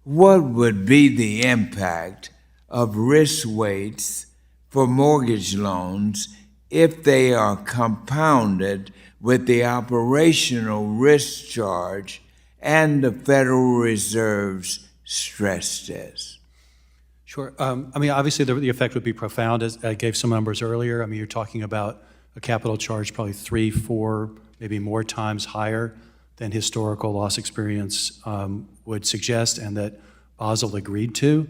what would be the impact of risk weights for mortgage loans if they are compounded with the operational risk charge and the Federal Reserve's stress test? Sure. Obviously, the effect would be profound. As I gave some numbers earlier, you're talking about a capital charge probably 3, 4, maybe more times higher than historical loss experience would suggest, and that Basel agreed to.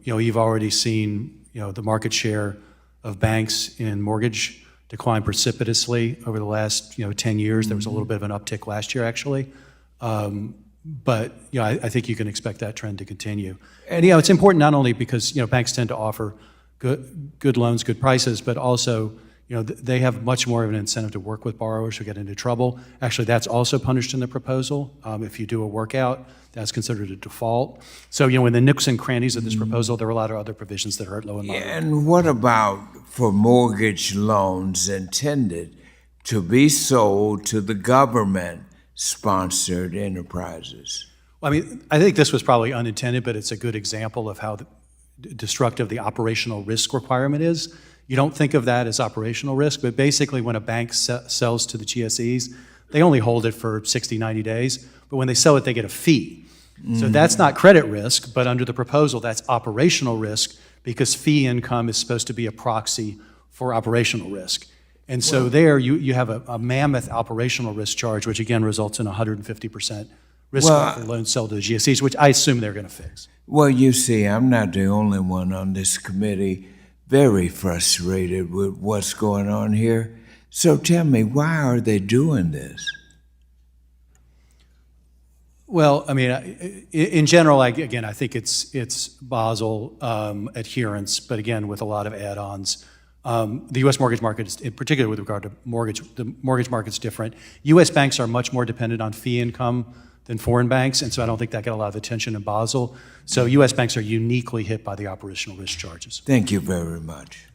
You've already seen, the market share of banks in mortgage decline precipitously over the last, 10 years. There was a little bit of an uptick last year, actually. But I think you can expect that trend to continue. And it's important not only because banks tend to offer good loans, good prices, but also they have much more of an incentive to work with borrowers who get into trouble. Actually, that's also punished in the proposal. If you do a workout, that's considered a default. So in the nooks and crannies of this proposal, there are a lot of other provisions that hurt low and moderate. And what about for mortgage loans intended to be sold to the government-sponsored enterprises? Well, I think this was probably unintended, but it's a good example of how destructive the operational risk requirement is. You don't think of that as operational risk, but basically when a bank sells to the GSEs, they only hold it for 60, 90 days, but when they sell it, they get a fee. So that's not credit risk, but under the proposal, that's operational risk because fee income is supposed to be a proxy for operational risk. And so there you have a mammoth operational risk charge, which again results in 150% risk for loans sold to the GSEs, which I assume they're going to fix. Well, you see, I'm not the only one on this committee very frustrated with what's going on here. So tell me, why are they doing this? Well, in general, I think it's Basel adherence, but again, with a lot of add-ons. The U.S. mortgage market, is, in particular with regard to the mortgage market's different. U.S. banks are much more dependent on fee income than foreign banks, and so I don't think that got a lot of attention in Basel. So U.S. banks are uniquely hit by the operational risk charges. Thank you very much.